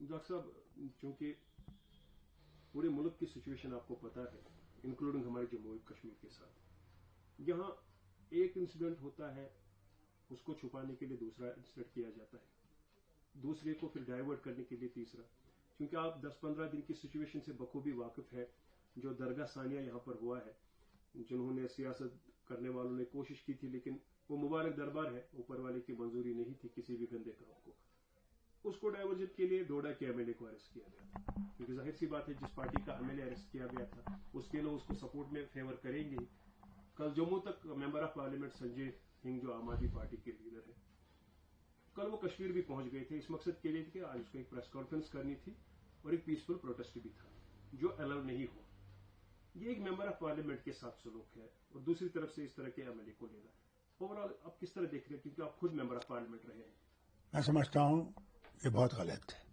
Doctor صاحب چونکہ پورے ملک کی سچویشن آپ کو پتا ہے انکلوڈنگ ہمارے جموں کشمیر کے ساتھ، یہاں ایک انسیڈنٹ ہوتا ہے اس کو چھپانے کے لیے دوسرا انسیڈنٹ کیا جاتا ہے، دوسرے کو پھر ڈائیورٹ کرنے کے لیے تیسرا، کیونکہ آپ 10-15 دن کی سچویشن سے بخوبی واقف ہے جو درگاہ ثانیہ یہاں پر ہوا ہے، جنہوں نے سیاست کرنے والوں نے کوشش کی تھی لیکن وہ مبارک دربار ہے، اوپر والے کی منظوری نہیں تھی کسی بھی گندے کام کو، اس کو ڈائیورژن کے لیے ڈوڈا کے ایم ایل اے کو اریسٹ کیا گیا تھا، کیونکہ ظاہر سی بات ہے جس پارٹی کا ایم ایل اے اریسٹ کیا گیا تھا اس کے لوگ اس کو سپورٹ میں فیور کریں گے۔ کل جموں تک member of parliament Sanjay Singh جو عام آدمی پارٹی کے لیڈر ہے، کل وہ کشمیر بھی پہنچ گئے تھے اس مقصد کے لیے کہ آج اس کو ایک پریس کانفرنس کرنی تھی اور ایک پیسفل پروٹیسٹ بھی تھا جو الاؤ نہیں ہوا۔ یہ ایک ممبر آف پارلیمنٹ کے ساتھ سلوک ہے اور دوسری طرف سے اس طرح کے ایم ایل اے کو لینا ہے۔ اوور آل آپ کس طرح دیکھ رہے ہیں کیونکہ آپ خود ممبر آف پارلیمنٹ رہے ہیں؟ میں سمجھتا ہوں یہ بہت غلط ہے۔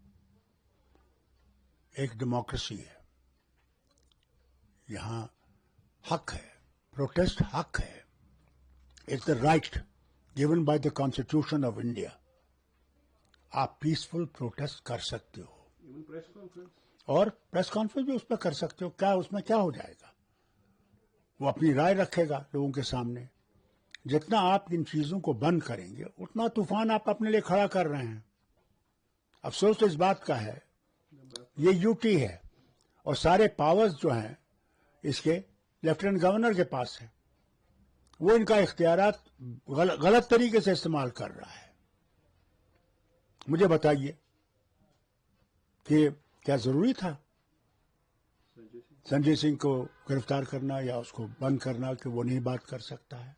ایک ڈیموکریسی ہے، یہاں حق ہے، پروٹیسٹ حق ہے، it's the right given by the constitution of India. آپ پیسفل پروٹیسٹ کر سکتے ہو، ایون پریس کانفرنس اور پریس کانفرنس بھی اس پہ کر سکتے ہو، کیا اس میں کیا ہو جائے گا؟ وہ اپنی رائے رکھے گا لوگوں کے سامنے۔ جتنا آپ ان چیزوں کو بند کریں گے اتنا طوفان آپ اپنے لیے کھڑا کر رہے ہیں۔ افسوس تو اس بات کا ہے یہ یو ٹی ہے اور سارے پاورز جو ہیں اس کے لیفٹیننٹ گورنر کے پاس ہیں، وہ ان کا اختیارات غلط طریقے سے استعمال کر رہا ہے۔ مجھے بتائیے کہ کیا ضروری تھا سنجے سنگھ کو گرفتار کرنا یا اس کو بند کرنا کہ وہ نہیں بات کر سکتا ہے؟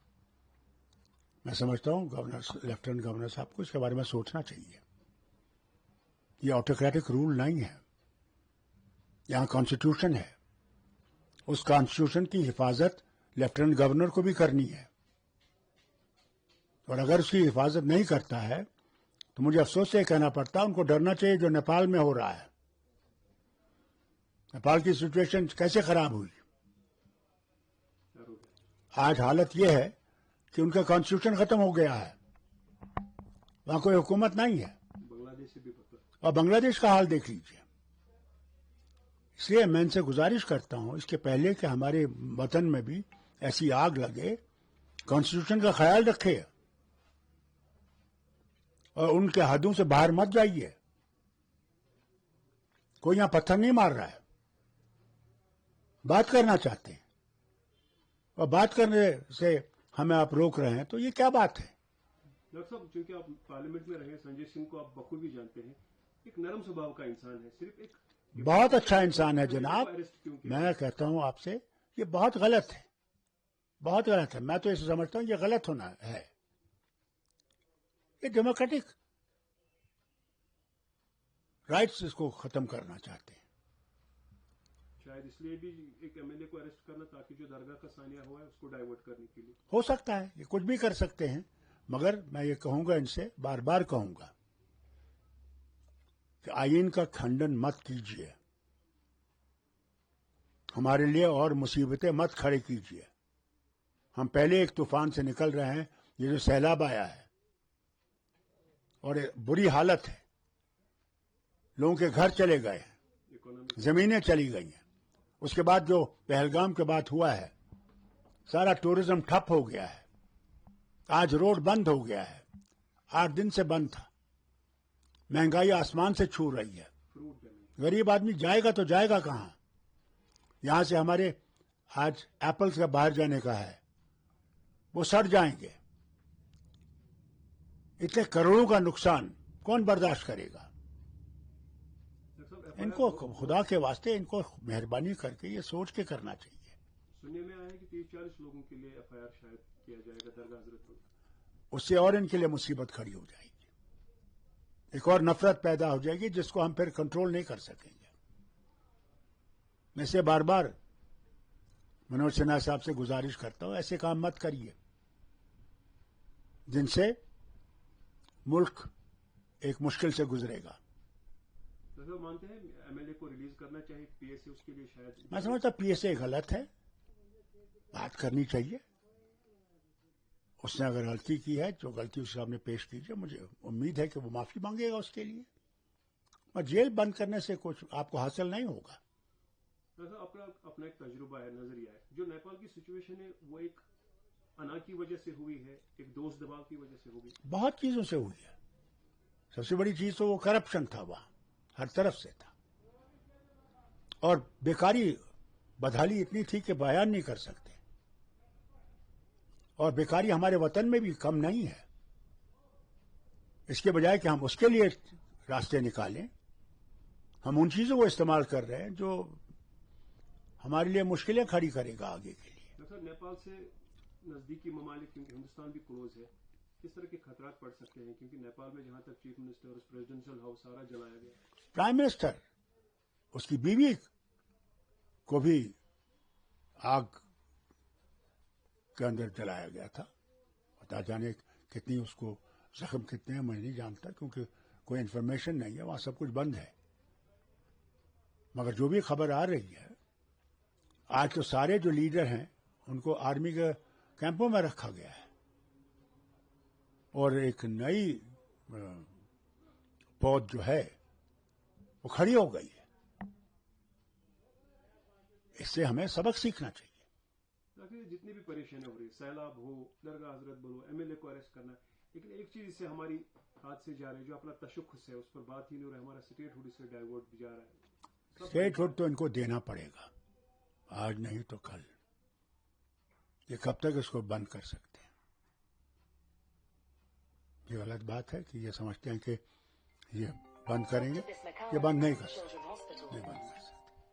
میں سمجھتا ہوں لیفٹیننٹ گورنر صاحب کو اس کے بارے میں سوچنا چاہیے۔ یہ آٹوکریٹک رول نہیں ہے، یہاں کانسٹیٹیوشن ہے، اس کانسٹیٹیوشن کی حفاظت لیفٹیننٹ گورنر کو بھی کرنی ہے، اور اگر اس کی حفاظت نہیں کرتا ہے تو مجھے افسوس سے کہنا پڑتا ہے ان کو ڈرنا چاہیے جو نیپال میں ہو رہا ہے۔ نیپال کی سچویشن کیسے خراب ہوئی؟ آج حالت یہ ہے کہ ان کا کانسٹیٹیوشن ختم ہو گیا ہے، وہاں کوئی حکومت نہیں ہے، بنگلہ دیش سے بھی پتہ۔ اور بنگلہ دیش کا حال دیکھ لیجیے۔ اس لیے میں ان سے گزارش کرتا ہوں اس کے پہلے کہ ہمارے وطن میں بھی ایسی آگ لگے، کانسٹیٹیوشن کا خیال رکھے اور ان کے حدوں سے باہر مت جائیے۔ کوئی یہاں پتھر نہیں مار رہا ہے، بات کرنا چاہتے ہیں اور بات کرنے سے ہمیں آپ روک رہے ہیں، تو یہ کیا بات ہے؟ ڈاکٹر صاحب چونکہ آپ پارلیمنٹ میں رہے، سنجے سنگھ کو آپ بخوبی جانتے ہیں، ایک نرم سبھاؤ کا انسان ہے، صرف ایک بہت اچھا انسان ہے جناب۔ میں کہتا ہوں آپ سے یہ بہت غلط ہے، بہت غلط ہے۔ میں تو اسے سمجھتا ہوں یہ غلط ہونا ہے۔ یہ ڈیموکریٹک رائٹس اس کو ختم کرنا چاہتے ہیں۔ شاید اس لیے بھی ایک ایم ایل اے کو اریسٹ کرنا تاکہ جو درگاہ کا ثانیہ ہوا ہے اس کو ڈائیورٹ کرنے کے لیے ہو سکتا ہے، یہ کچھ بھی کر سکتے ہیں، مگر میں یہ کہوں گا ان سے بار بار کہوں گا کہ آئین کا کھنڈن مت کیجیے، ہمارے لیے اور مصیبتیں مت کھڑے کیجیے۔ ہم پہلے ایک طوفان سے نکل رہے ہیں، یہ جو سیلاب آیا ہے اور بری حالت ہے، لوگوں کے گھر چلے گئے ہیں، زمینیں چلی گئی ہیں، اس کے بعد جو پہلگام کے بعد ہوا ہے، سارا ٹورزم ٹھپ ہو گیا ہے، آج روڈ بند ہو گیا ہے، 8 دن سے بند تھا، مہنگائی آسمان سے چھو رہی ہے، غریب آدمی جائے گا تو جائے گا کہاں؟ یہاں سے ہمارے آج ایپلز کا باہر جانے کا ہے، وہ سڑ جائیں گے۔ اتنے کروڑوں کا نقصان کون برداشت کرے گا؟ ان کو خدا کے واسطے ان کو مہربانی کر کے یہ سوچ کے کرنا چاہیے۔ سننے میں آیا ہے کہ 30-40 لوگوں کے لیے ایف آئی آر شاید کیا جائے گا درگاہ حضرت میں، اس سے اور ان کے لیے مصیبت کھڑی ہو جائے گی، ایک اور نفرت پیدا ہو جائے گی جس کو ہم پھر کنٹرول نہیں کر سکیں گے۔ میں سے بار بار منوج سنہا صاحب سے گزارش کرتا ہوں ایسے کام مت کریے جن سے ملک ایک مشکل سے گزرے گا۔ تو مانتے ہیں ایم ایل اے کو ریلیز کرنا چاہیے پی ایس اے، اس کے لیے شاید میں سمجھتا پی ایس اے غلط ہے، بات کرنی چاہیے۔ اس نے اگر غلطی کی ہے جو غلطی اس نے پیش کیجیے، مجھے امید ہے کہ وہ معافی مانگے گا اس کے لیے، اور جیل بند کرنے سے کچھ آپ کو حاصل نہیں ہوگا. اپنا ایک تجربہ ہے, نظریہ ہے. جو نیپال کی سچویشن ہے وہ ایک انا کی وجہ سے ہوئی ہے, ایک دوست دباؤ کی وجہ سے ہوئی. بہت چیزوں سے ہوئی ہے. سب سے بڑی چیز تو وہ کرپشن تھا, وہاں ہر طرف سے تھا, اور بیکاری بدحالی اتنی تھی کہ بیان نہیں کر سکتے. اور بیکاری ہمارے وطن میں بھی کم نہیں ہے. اس کے بجائے کہ ہم اس کے لیے راستے نکالیں, ہم ان چیزوں کو استعمال کر رہے ہیں جو ہمارے لیے مشکلیں کھڑی کرے گا آگے کے لیے. ڈاکٹر, نیپال سے نزدیکی ممالک, کیونکہ ہندوستان بھی کلوز ہے, کس طرح کے خطرات پڑ سکتے ہیں؟ کیونکہ نیپال میں جہاں تک چیف منسٹر, پریزیڈنشل ہاؤس سارا جلایا گیا. پرائم منسٹر, اس کی بیوی کو بھی آگ کے اندر جلایا گیا تھا. بتا جانے کتنی اس کو زخم کتنے ہیں میں نہیں جانتا, کیونکہ کوئی انفارمیشن نہیں ہے, وہاں سب کچھ بند ہے. مگر جو بھی خبر آ رہی ہے, آج تو سارے جو لیڈر ہیں ان کو آرمی کے کیمپوں میں رکھا گیا ہے, اور ایک نئی پود جو ہے وہ کھڑی ہو گئی ہے. اس سے ہمیں سبق سیکھنا چاہیے. تاکہ جتنی بھی پریشانی ہو رہی ہے, سیلاب ہو, درگاہ حضرت بل ہو, ایم ایل اے کو اریسٹ کرنا, لیکن ایک چیز اس سے ہماری ہاتھ سے جا رہی ہے, جو اپنا تشخص ہے اس پر بات ہی نہیں ہو رہا ہے, ہمارا اسٹیٹ ہوڈ سے ڈائیورٹ بھی جا رہا ہے. اسٹیٹ ہوڈ تو ان کو دینا پڑے گا, آج نہیں تو کل. یہ کب تک اس کو بند کر سکتے ہیں؟ یہ غلط بات ہے کہ یہ سمجھتے ہیں کہ یہ بند کریں گے. یہ بند نہیں کر سکتے, یہ بند